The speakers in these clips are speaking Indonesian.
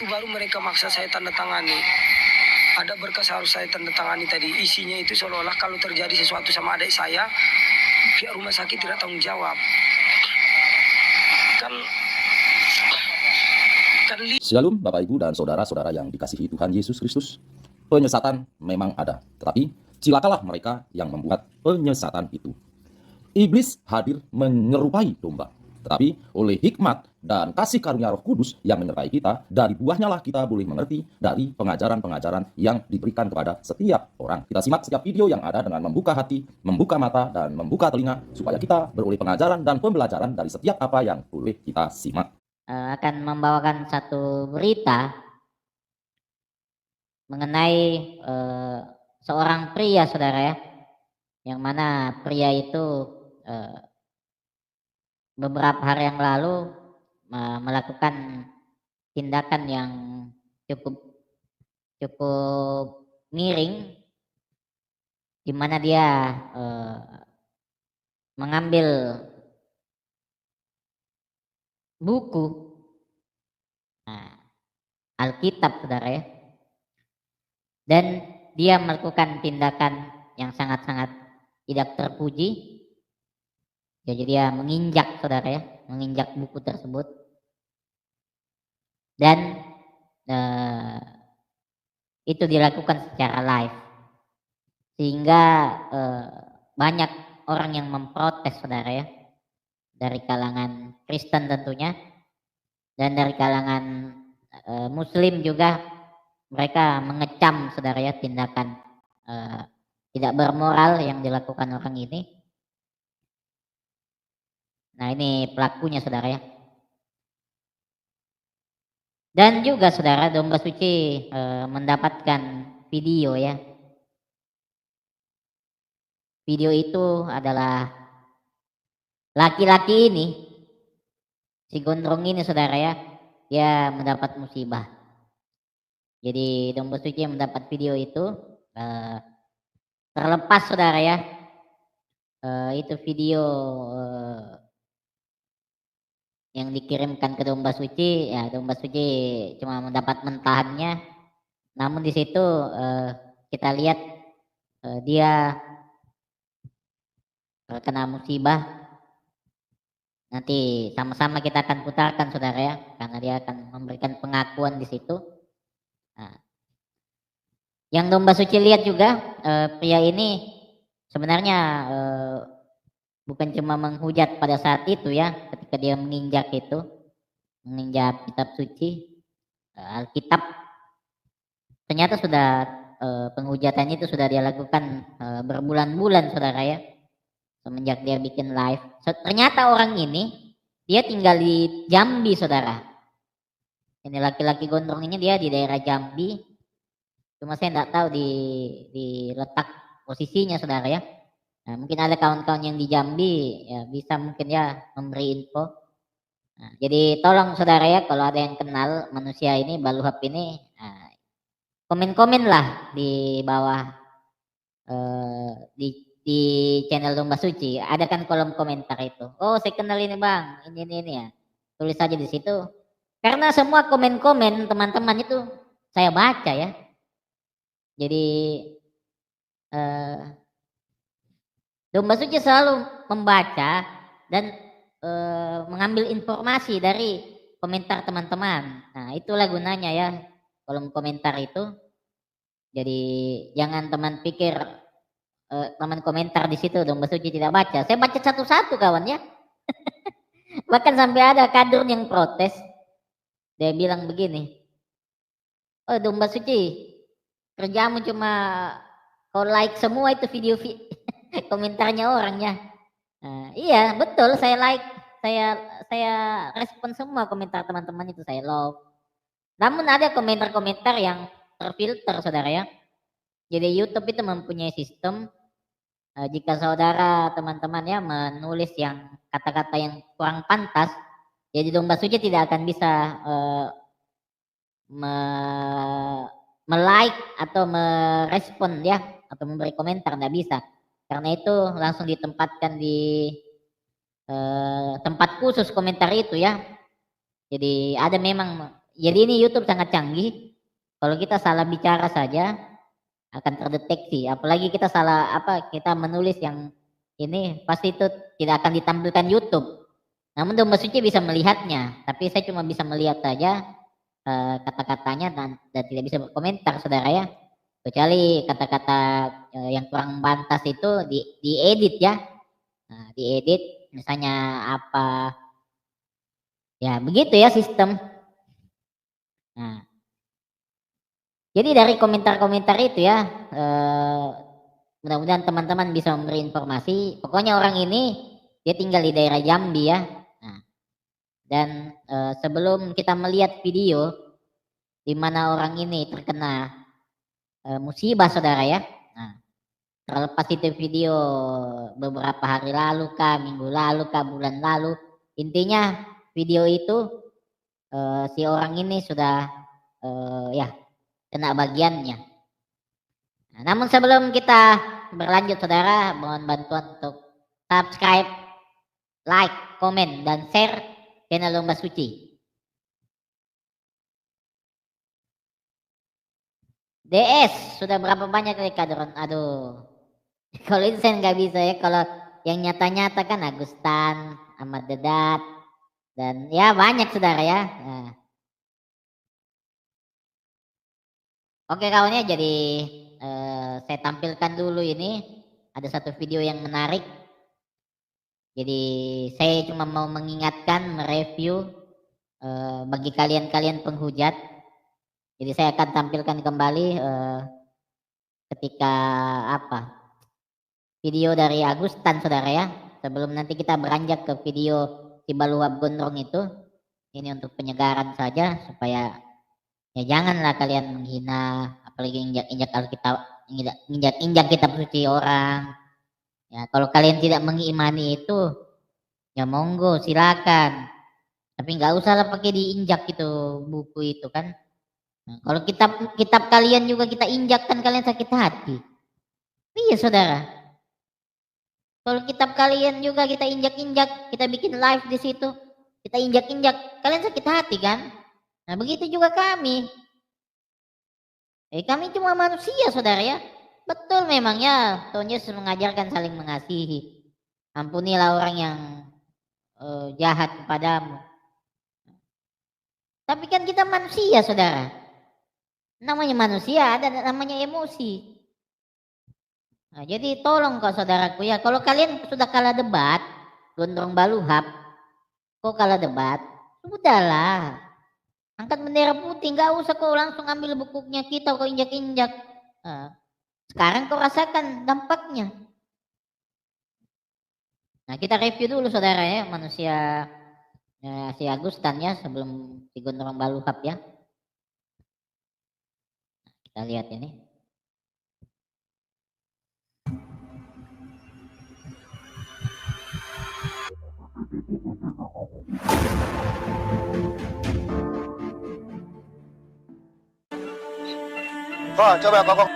itu baru mereka maksa saya tanda tangani. Ada berkas harus saya tanda tangani tadi. Isinya itu seolah-olah kalau terjadi sesuatu sama adik saya, pihak rumah sakit tidak tanggung jawab. Shalom Bapak Ibu dan Saudara-saudara yang dikasihi Tuhan Yesus Kristus. Penyesatan memang ada, tetapi cilakalah mereka yang membuat penyesatan itu. Iblis hadir menyerupai domba, tetapi oleh hikmat dan kasih karunia Roh Kudus yang menyertai kita, dari buahnya lah kita boleh mengerti dari pengajaran-pengajaran yang diberikan kepada setiap orang. Kita simak setiap video yang ada dengan membuka hati, membuka mata, dan membuka telinga, supaya kita beroleh pengajaran dan pembelajaran dari setiap apa yang boleh kita simak. Akan membawakan satu berita mengenai seorang pria, saudara ya, yang mana pria itu beberapa hari yang lalu melakukan tindakan yang cukup miring, di mana dia mengambil buku Alkitab, saudara ya, dan dia melakukan tindakan yang sangat-sangat tidak terpuji. Jadi dia menginjak, saudara ya, menginjak buku tersebut, dan itu dilakukan secara live, sehingga banyak orang yang memprotes, saudara ya, dari kalangan Kristen tentunya, dan dari kalangan Muslim juga. Mereka mengecam, saudara ya, tindakan tidak bermoral yang dilakukan orang ini. Nah, ini pelakunya, saudara ya. Dan juga, saudara, Domba Suci mendapatkan video ya. Video itu adalah laki-laki ini, si gondrong ini, saudara ya, dia mendapat musibah. Jadi Domba Suci yang mendapat video itu terlepas, saudara ya, itu video yang dikirimkan ke Domba Suci, ya Domba Suci cuma mendapat mentahannya. Namun di situ kita lihat dia terkena musibah. Nanti sama-sama kita akan putarkan, saudara ya, karena dia akan memberikan pengakuan di situ. Nah, yang Domba Suci lihat juga, pria ini sebenarnya bukan cuma menghujat pada saat itu ya, ketika dia menginjak kitab suci, Alkitab. Ternyata sudah penghujatannya itu sudah dia lakukan berbulan-bulan, saudara ya, semenjak dia bikin live. Ternyata orang ini dia tinggal di Jambi, saudara. Ini laki-laki gondrong ini dia di daerah Jambi. Cuma saya tidak tahu di letak posisinya, saudara ya. Nah, mungkin ada kawan-kawan yang di Jambi ya, bisa mungkin ya memberi info. Nah, jadi tolong, saudara ya, kalau ada yang kenal manusia ini, Baluhap ini, komen-komen lah di bawah di channel Domba Suci. Ada kan kolom komentar itu. Oh, saya kenal ini bang, ini ya. Tulis saja di situ. Karena semua komen-komen teman-teman itu saya baca ya. Jadi Domba Suci selalu membaca dan mengambil informasi dari komentar teman-teman. Nah, itulah gunanya ya kolom komentar itu. Jadi jangan teman pikir teman komentar di situ Domba Suci tidak baca. Saya baca satu-satu, kawan ya. Bahkan sampai ada kader yang protes. Dia bilang begini, "Oh, Domba Suci, kerjamu cuma kau like semua itu video komentarnya orangnya." Iya betul, saya like, saya respon semua komentar teman-teman itu, saya love. Namun ada komentar-komentar yang terfilter, saudara ya. Jadi YouTube itu mempunyai sistem jika saudara teman-teman ya menulis yang kata-kata yang kurang pantas, jadi Domba Suci tidak akan bisa me-like atau merespon ya, atau memberi komentar, tidak bisa. Karena itu langsung ditempatkan di tempat khusus komentar itu ya. Jadi ada memang jadi ini YouTube sangat canggih. Kalau kita salah bicara saja akan terdeteksi. Apalagi kita salah kita menulis yang ini pasti itu tidak akan ditampilkan YouTube. Namun domba suci bisa melihatnya, tapi saya cuma bisa melihat saja kata-katanya dan tidak bisa berkomentar, saudara ya. Kecuali kata-kata yang kurang pantas itu diedit ya. Nah, diedit misalnya apa ya begitu ya sistem. Nah, jadi dari komentar-komentar itu ya mudah-mudahan teman-teman bisa memberi informasi. Pokoknya orang ini dia tinggal di daerah Jambi ya. Nah, dan sebelum kita melihat video di mana orang ini terkena musibah, saudara ya. Nah, terlepas itu video beberapa hari lalu kah, minggu lalu kah, bulan lalu, intinya video itu si orang ini sudah ya kena bagiannya. Nah, namun sebelum kita berlanjut, saudara, mohon bantuan untuk subscribe, like, komen, dan share channel Domba Suci. DS sudah berapa banyak kali kadron? Aduh, kalau itu saya nggak bisa ya. Kalau yang nyata-nyata kan Agustan, Ahmad Dedat, dan ya banyak, saudara ya. Nah. Oke kawan ya, jadi saya tampilkan dulu ini ada satu video yang menarik. Jadi saya cuma mau mengingatkan, mereview bagi kalian penghujat. Jadi saya akan tampilkan kembali ketika video dari Agustan, saudara ya. Sebelum nanti kita beranjak ke video si Baluap Gondrong itu. Ini untuk penyegaran saja supaya ya janganlah kalian menghina, apalagi injak Alkitab, injak kitab suci orang. Ya kalau kalian tidak mengimani itu, ya monggo silakan. Tapi nggak usah lah pakai diinjak itu buku itu kan. Nah, kalau kitab kalian juga kita injak kan kalian sakit hati. Iya saudara. Kalau kitab kalian juga kita injak-injak, kita bikin live di situ, kita injak-injak, kalian sakit hati kan? Nah begitu juga kami. Kami cuma manusia, saudara ya. Betul memangnya Tuhan Yesus mengajarkan saling mengasihi. Ampunilah orang yang jahat kepadamu. Tapi kan kita manusia, saudara. Namanya manusia, ada namanya emosi. Nah, jadi tolong kok saudaraku ya, kalau kalian sudah kalah debat, Gondrong Baluhap, kok kalah debat, sudahlah. Angkat bendera putih, nggak usah kau langsung ambil bukunya kita, kau injak-injak. Nah, sekarang kau rasakan dampaknya. Nah kita review dulu saudara ya, manusia si Agustan ya, sebelum si Gondrong Baluhap ya. Kita lihat ini. Coba Kokok.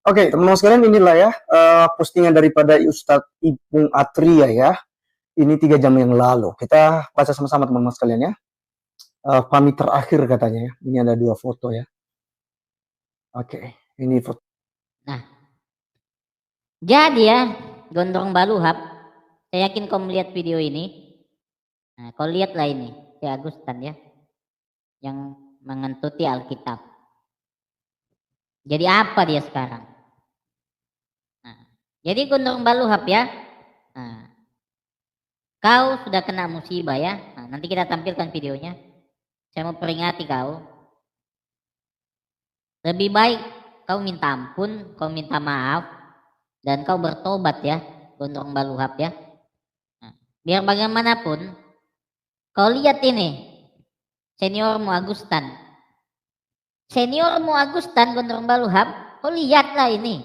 Oke, teman-teman sekalian, inilah ya postingan daripada Ustadz Ipung Atria ya. Ini 3 jam yang lalu. Kita baca sama-sama teman-teman sekalian ya. Kami terakhir katanya ya. Ini ada 2 foto ya. Oke, ini foto. Nah, jadi ya Gondrong Baluhap, saya yakin kau melihat video ini. Nah, kau lihatlah ini si Agustan ya, yang mengentuti Alkitab. Jadi apa dia sekarang? Nah, jadi Gondrong Baluhap ya, nah, kau sudah kena musibah ya. Nah, nanti kita tampilkan videonya. Saya mau peringati kau. Lebih baik kau minta ampun, kau minta maaf, dan kau bertobat ya, Gondrong Baluhap ya. Nah, biar bagaimanapun, kau lihat ini, seniormu Agustan. Seniormu Agustan Gondrong Baluhap, kau lihatlah ini.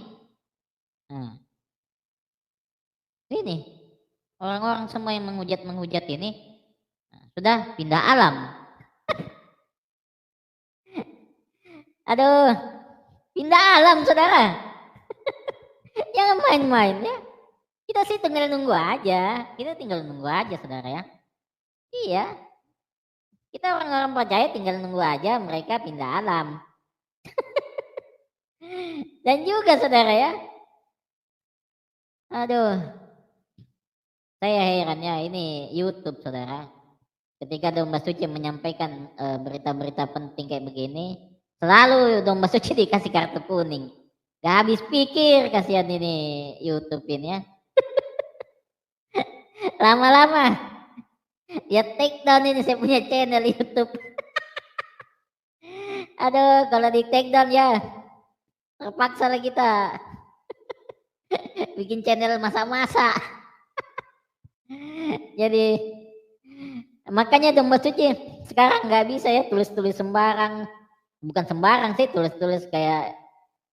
Nah, ini orang-orang semua yang menghujat ini sudah pindah alam. Aduh, pindah alam saudara. Jangan main-main ya. Kita sih tinggal nunggu aja. Kita tinggal nunggu aja saudara ya. Iya. Kita orang-orang percaya tinggal nunggu aja mereka pindah alam. Dan juga saudara ya. Aduh. Saya heran ya ini YouTube saudara. Ketika Domba Suci menyampaikan berita-berita penting kayak begini, selalu Domba Suci dikasih kartu kuning. Gak habis pikir kasihan ini YouTube ini ya. Lama-lama dia take down ini saya punya channel YouTube. Aduh, kalau di take down ya terpaksa lah kita bikin channel masa-masa. Jadi makanya Domba Suci sekarang nggak bisa ya tulis-tulis sembarang, bukan sembarang sih, tulis-tulis kayak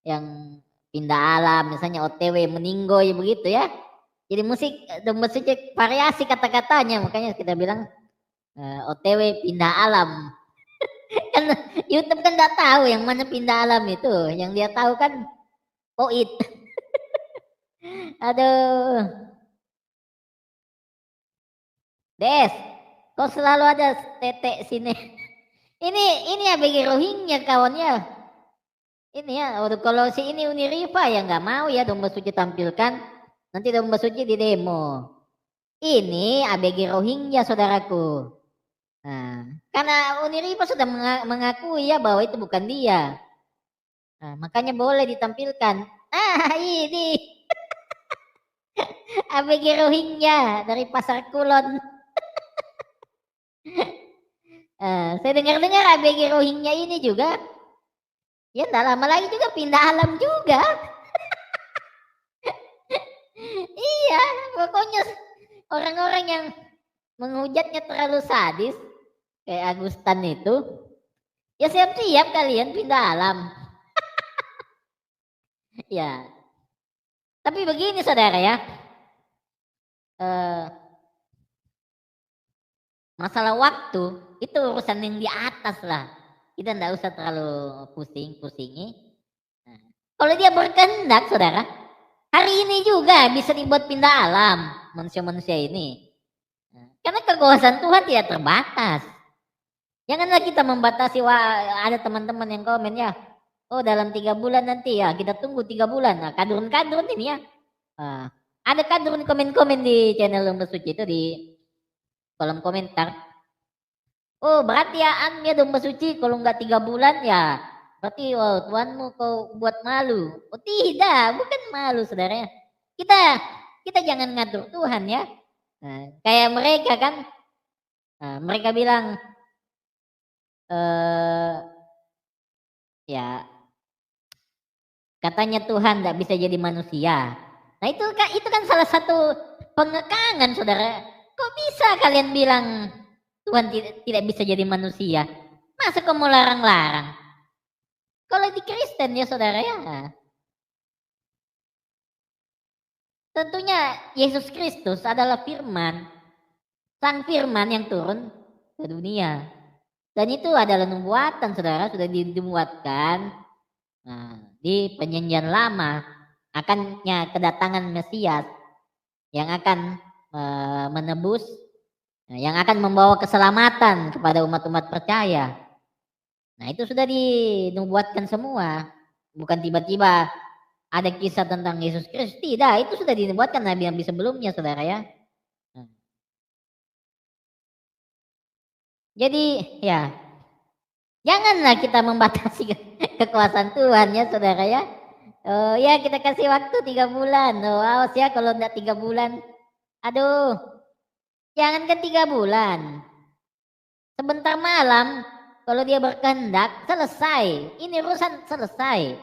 yang pindah alam, misalnya OTW meninggoy begitu ya. Jadi musik Domba Suci variasi kata-katanya, makanya kita bilang OTW pindah alam. Kan YouTube kan nggak tahu yang mana pindah alam itu, yang dia tahu kan Oit. Aduh, Des, kok selalu ada tetek sini. Ini ya bagi Rohingya kawannya. Ini ya, kalau si ini Uni Riva ya nggak mau ya Domba Suci tampilkan. Nanti Domba Suci di demo. Ini ABG Rohingya saudaraku. Nah, karena Uni Riva sudah mengakui ya bahwa itu bukan dia. Nah, makanya boleh ditampilkan. Ah ini ABG Rohingya dari Pasar Kulon. Saya dengar-dengar ABG Rohingya ini juga ya tidak lama lagi juga pindah alam juga. Iya, pokoknya orang-orang yang menghujatnya terlalu sadis kayak Agustan itu, ya siap-siap kalian pindah alam. Ya, tapi begini saudara ya, masalah waktu itu urusan yang di atas lah. Kita tidak usah terlalu pusing-pusingi. Nah, kalau dia berkehendak saudara, hari ini juga bisa dibuat pindah alam manusia-manusia ini. Nah, karena kekuasaan Tuhan tidak terbatas. Janganlah kita membatasi. Wah, ada teman-teman yang komen ya, oh dalam 3 bulan nanti ya, kita tunggu 3 bulan. Nah, kadrun-kadrun ini ya. Ada kadrun komen-komen di channel Domba Suci itu di kolom komentar. Oh berarti ya ya Domba Suci kalau nggak 3 bulan ya berarti Tuhanmu kau buat malu. Oh tidak, bukan malu saudara. Kita jangan ngatur Tuhan ya. Nah, kayak mereka kan, mereka bilang ya katanya Tuhan tidak bisa jadi manusia. Nah itu kan salah satu pengekangan saudara. Kok bisa kalian bilang Tuhan tidak bisa jadi manusia? Masa kau mau larang-larang? Kalau di Kristen ya saudara ya, tentunya Yesus Kristus adalah firman, sang firman yang turun ke dunia. Dan itu adalah nubuatan saudara, sudah dinubuatkan di perjanjian lama akannya kedatangan Mesias yang akan menebus, yang akan membawa keselamatan kepada umat-umat percaya. Nah itu sudah dinubuatkan semua. Bukan tiba-tiba ada kisah tentang Yesus Kristus. Tidak, itu sudah dinubuatkan nabi-nabi sebelumnya saudara ya. Jadi ya Janganlah kita membatasi kekuasaan Tuhan ya saudara ya. Oh ya kita kasih waktu 3 bulan. Oh awas ya kalau enggak 3 bulan. Aduh, jangankan 3 bulan. Sebentar malam kalau dia berkehendak selesai. Ini urusan selesai.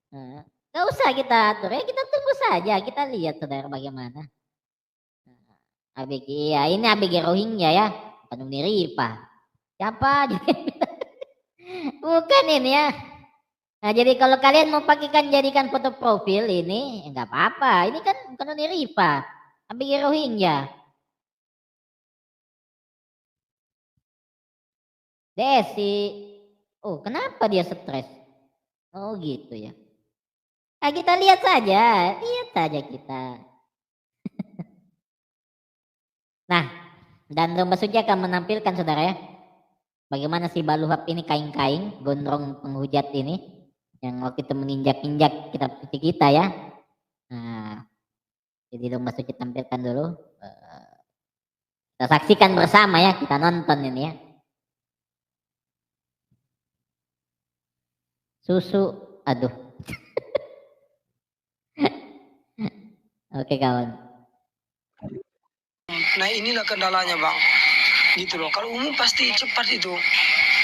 Nah, gak usah kita atur ya, kita tunggu saja, kita lihat saudara bagaimana. ABG ya, ini ABG Rohingya ya, bukan Uni Ripa. Siapa? Bukan ini ya. Nah jadi kalau kalian mau pakaikan jadikan foto profil ini, nggak apa-apa. Ini kan bukan Uni Ripa, ABG Rohingya. Desi, oh kenapa dia stres? Oh gitu ya. Nah, kita lihat saja kita. Nah, dan domba suci akan menampilkan saudara ya, bagaimana si Baluhap ini kain-kain, gondrong penghujat ini, yang waktu itu menginjak-injak kitab suci kita ya. Nah, jadi domba suci tampilkan dulu. Kita saksikan bersama ya, kita nonton ini ya. Susu, aduh. Oke kawan. Nah inilah kendalanya bang, gitu loh. Kalau umum pasti cepat itu,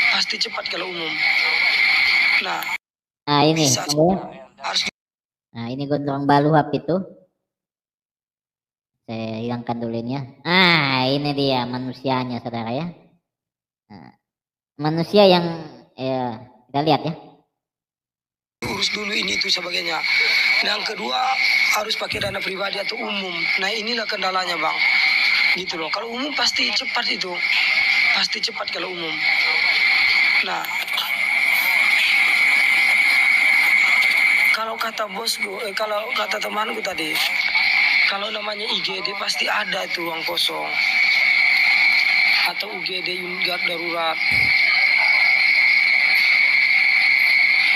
pasti cepat kalau umum. Nah ini, bisa harus. Nah ini gondrong Baluhap itu. Saya hilangkan dulu ini ya. Ah ini dia manusianya saudara ya. Nah, manusia yang kita lihat ya. Urus dulu ini itu sebagainya. Yang kedua harus pakai dana pribadi atau umum. Nah inilah kendalanya bang, gitu loh. Kalau umum pasti cepat itu, pasti cepat kalau umum. Nah kalau kata bosku, kalau kata temanku tadi, kalau namanya IGD pasti ada itu ruang kosong atau UGD unit darurat.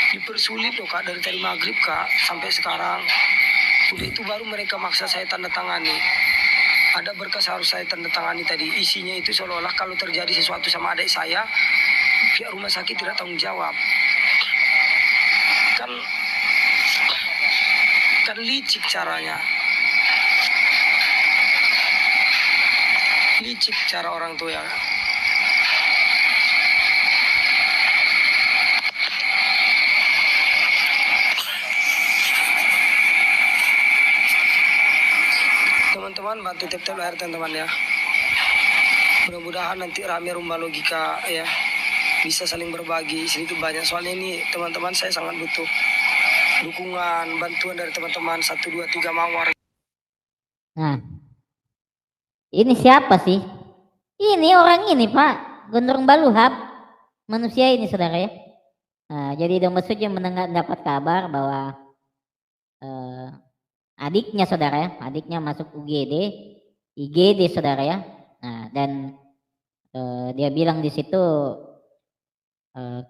Dipersulit loh kak dari tadi maghrib kak sampai sekarang. Udah itu baru mereka maksa saya tanda tangani. Ada berkas harus saya tanda tangani tadi. Isinya itu seolah-olah kalau terjadi sesuatu sama adik saya, pihak rumah sakit tidak tanggung jawab. Kan licik caranya. Licik cara orang tua ya. Teman-teman bantu tap-tap layar teman-teman ya. Mudah-mudahan nanti rame rumah logika ya, bisa saling berbagi sedikit banyak. Soalnya ini teman-teman saya sangat butuh dukungan, bantuan dari teman-teman 1, 2, 3 Mawar. Nah, ini siapa sih? Ini orang ini Pak, gondrong Baluhap, manusia ini saudara ya. Nah, jadi domba suci mendapat kabar bahwa adiknya saudara ya, adiknya masuk UGD, IGD saudara ya. Nah, dan dia bilang di situ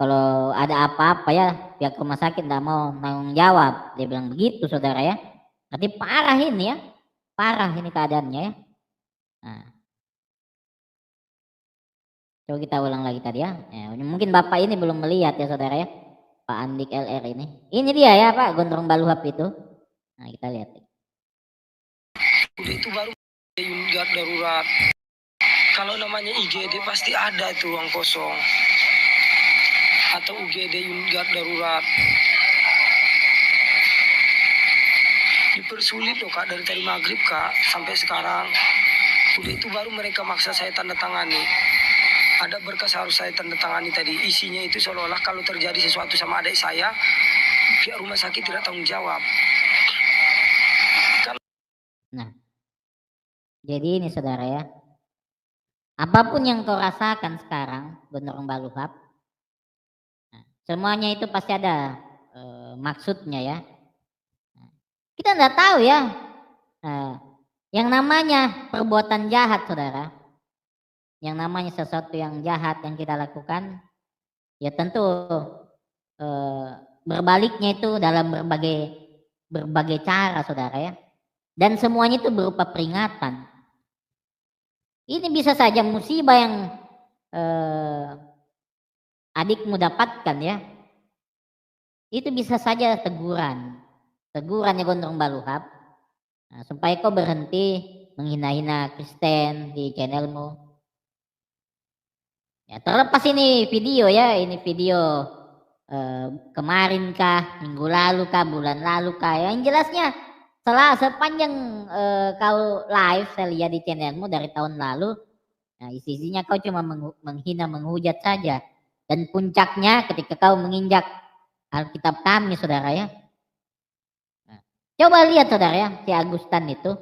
kalau ada apa-apa ya pihak rumah sakit tidak mau tanggung jawab. Dia bilang begitu saudara ya. Berarti parah ini ya, parah ini keadaannya ya. Nah, coba kita ulang lagi tadi ya. Mungkin bapak ini belum melihat ya saudara ya, Pak Andik LR ini. Ini dia ya Pak, gondrong Baluhap itu. Nah kita lihat. Udah itu baru unit darurat. Kalau namanya IGD pasti ada itu ruang kosong atau UGD unit darurat. Dipersulit loh kak dari tadi maghrib kak sampai sekarang. Udah itu baru mereka maksa saya tanda tangani. Ada berkas harus saya tanda tangani tadi. Isinya itu seolah-olah kalau terjadi sesuatu sama adik saya, pihak rumah sakit tidak tanggung jawab. Nah, jadi ini saudara ya, apapun yang kau rasakan sekarang, gondrong Baluhap, nah, semuanya itu pasti ada maksudnya ya. Nah, kita nggak tahu ya, yang namanya perbuatan jahat saudara, yang namanya sesuatu yang jahat yang kita lakukan, ya tentu berbaliknya itu dalam berbagai cara saudara ya. Dan semuanya itu berupa peringatan. Ini bisa saja musibah yang adikmu dapatkan ya, itu bisa saja teguran ya Gondrong Baluhap, supaya kau berhenti menghina-hina Kristen di channelmu. Ya, terlepas ini video ya, ini video kemarin kah, minggu lalu kah, bulan lalu kah, yang jelasnya sepanjang kau live saya lihat di channelmu dari tahun lalu, nah isinya kau cuma menghina, menghujat saja. Dan puncaknya ketika kau menginjak Alkitab kami, saudara ya. Nah, coba lihat saudara ya, si Agustan itu,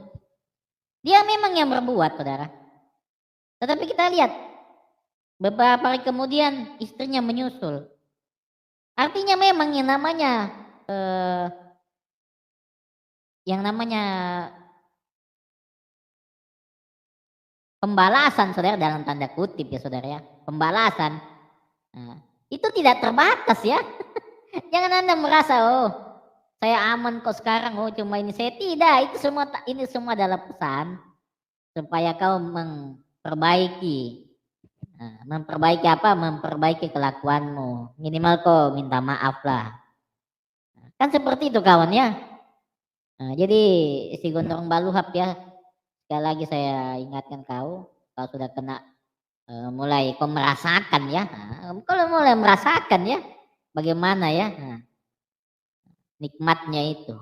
dia memang yang berbuat saudara. Tetapi kita lihat, beberapa hari kemudian istrinya menyusul. Artinya memang yang namanya pembalasan saudara, dalam tanda kutip ya saudara ya, pembalasan, nah, itu tidak terbatas ya. Jangan Anda merasa oh saya aman kok sekarang, oh cuma ini saya, tidak. Ini semua adalah pesan supaya kau memperbaiki memperbaiki kelakuanmu, minimal kau minta maaf lah, kan seperti itu kawan ya. Nah, jadi si Gondrong Baluhap ya, sekali lagi saya ingatkan kau sudah kena mulai kau merasakan ya. Nah, kalau mulai merasakan ya bagaimana ya nikmatnya itu.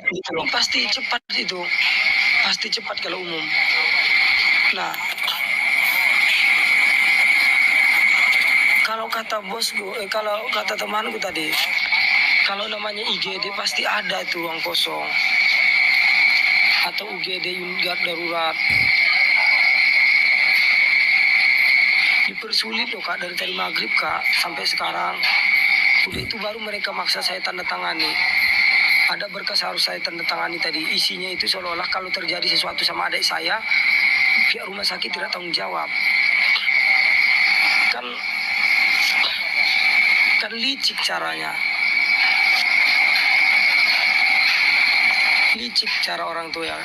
Itu pasti cepat itu. Pasti cepat kalau umum. Nah, kalau kata bosku, kalau kata temanku tadi, kalau namanya IGD pasti ada itu ruang kosong. Atau UGD unit darurat. Dipersulit loh kak, dari tadi maghrib kak sampai sekarang. Udah itu baru mereka maksa saya tanda tangani. Ada berkas harus saya tanda tangani tadi. Isinya itu seolah-olah kalau terjadi sesuatu sama adik saya, pihak rumah sakit tidak tanggung jawab. Kan licik caranya. Licik cara orang tua ya.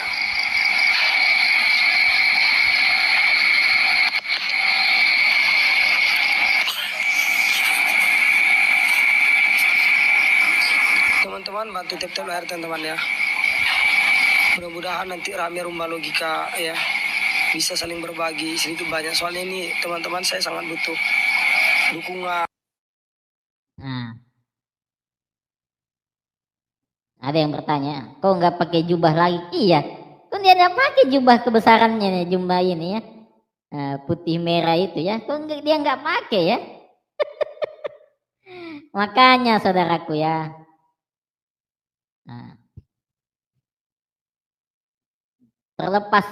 Teman-teman bantu tep-tep layar teman-teman ya. Mudah-mudahan nanti rame rumah logika ya, bisa saling berbagi sedikit banyak. Soalnya ini teman-teman saya sangat butuh dukungan. Nah, ada yang bertanya, kok nggak pakai jubah lagi? Iya, kan dia nggak pakai jubah kebesarannya nih, jubah ini ya, putih merah itu ya, kok dia nggak pakai ya? Makanya saudaraku ya, nah, terlepas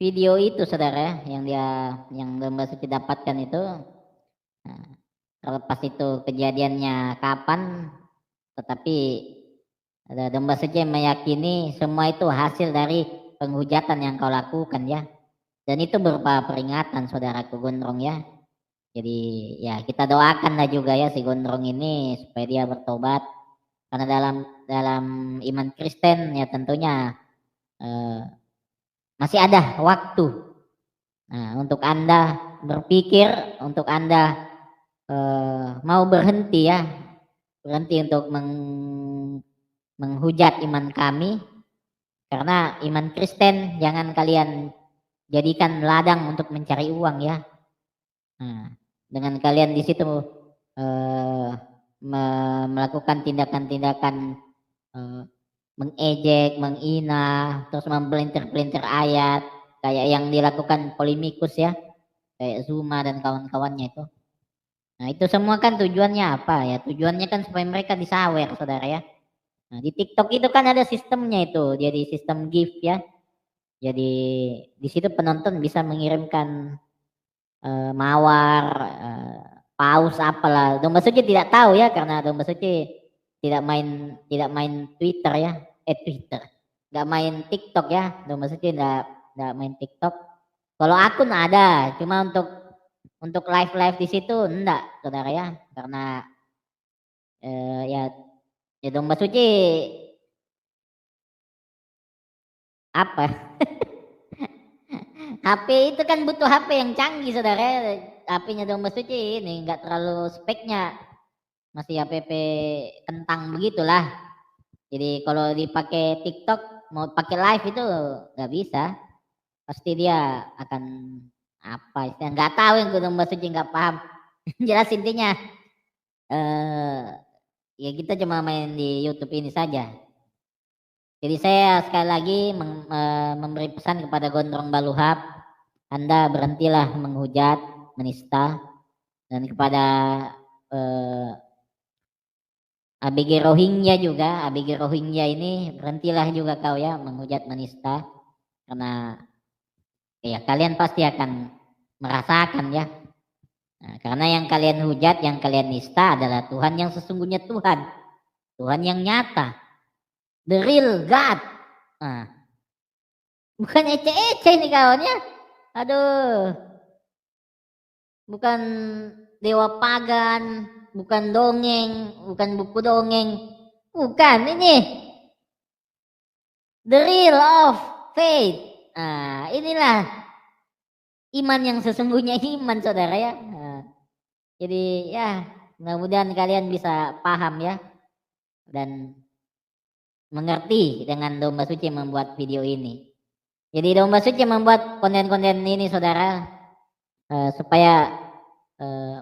video itu saudara yang Domba Suci dapatkan itu, nah, terlepas itu kejadiannya kapan, tetapi Domba Suci meyakini semua itu hasil dari penghujatan yang kau lakukan ya, dan itu berupa peringatan saudaraku Gondrong ya. Jadi ya kita doakanlah juga ya si Gondrong ini supaya dia bertobat, karena dalam iman Kristen ya tentunya masih ada waktu untuk Anda berpikir, untuk Anda mau berhenti ya, berhenti untuk menghujat iman kami, karena iman Kristen jangan kalian jadikan ladang untuk mencari uang ya. Dengan kalian di situ melakukan tindakan-tindakan mengejek, menghina, terus mempelintir-pelintir ayat kayak yang dilakukan Polemikus ya, kayak Zuma dan kawan-kawannya itu. Nah itu semua kan tujuannya apa ya? Tujuannya kan supaya mereka disawer saudara ya. Nah di TikTok itu kan ada sistemnya itu, jadi sistem gift ya. Jadi di situ penonton bisa mengirimkan mawar, paus apalah. Domba Suci tidak tahu ya, karena Domba Suci tidak main Twitter ya, Twitter, nggak main TikTok ya. Domba Suci nggak main TikTok. Kalau akun ada, cuma untuk live di situ enggak saudara ya, karena ya Domba Suci apa HP itu kan butuh HP yang canggih saudara. HP-nya domba suci ini nggak terlalu speknya, masih HPP kentang begitulah. Jadi kalau dipakai TikTok mau pakai live itu nggak bisa, pasti dia akan apa istilah nggak tahu, yang domba suci nggak paham. Jelas intinya ya kita cuma main di YouTube ini saja. Jadi saya sekali lagi memberi pesan kepada Gondrong Baluhap, Anda berhentilah menghujat, menista, dan kepada ABG Rohingya juga, ABG Rohingya ini berhentilah juga kau ya menghujat, menista, karena ya kalian pasti akan merasakan ya. Nah, karena yang kalian hujat, yang kalian nista adalah Tuhan yang sesungguhnya, Tuhan yang nyata, the real God. Nah, bukan ece-ece nih kawan ya. Aduh, bukan dewa pagan, bukan dongeng, bukan buku dongeng, bukan, ini the real of faith. Nah, inilah iman yang sesungguhnya, iman saudara ya. Nah, jadi ya mudah-mudahan kalian bisa paham ya dan mengerti dengan domba suci membuat video ini. Jadi domba suci membuat konten-konten ini saudara supaya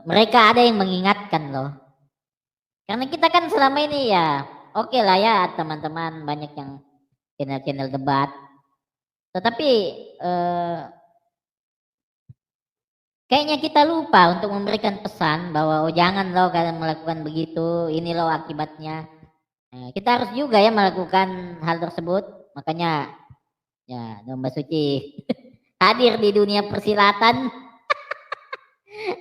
mereka ada yang mengingatkan loh. Karena kita kan selama ini ya oke lah ya teman-teman, banyak yang channel-channel debat. Tetapi kayaknya kita lupa untuk memberikan pesan bahwa oh jangan loh kalian melakukan begitu, ini loh akibatnya. Kita harus juga ya melakukan hal tersebut. Makanya ya domba suci hadir di dunia persilatan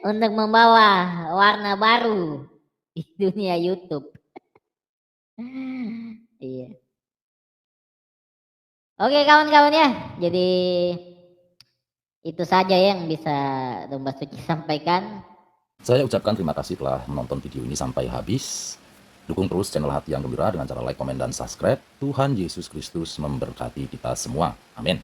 untuk membawa warna baru di dunia YouTube. Iya. Oke kawan-kawan ya, jadi itu saja yang bisa domba suci sampaikan. Saya ucapkan terima kasih telah menonton video ini sampai habis. Dukung terus channel Hati yang Gembira dengan cara like, komen, dan subscribe. Tuhan Yesus Kristus memberkati kita semua. Amin.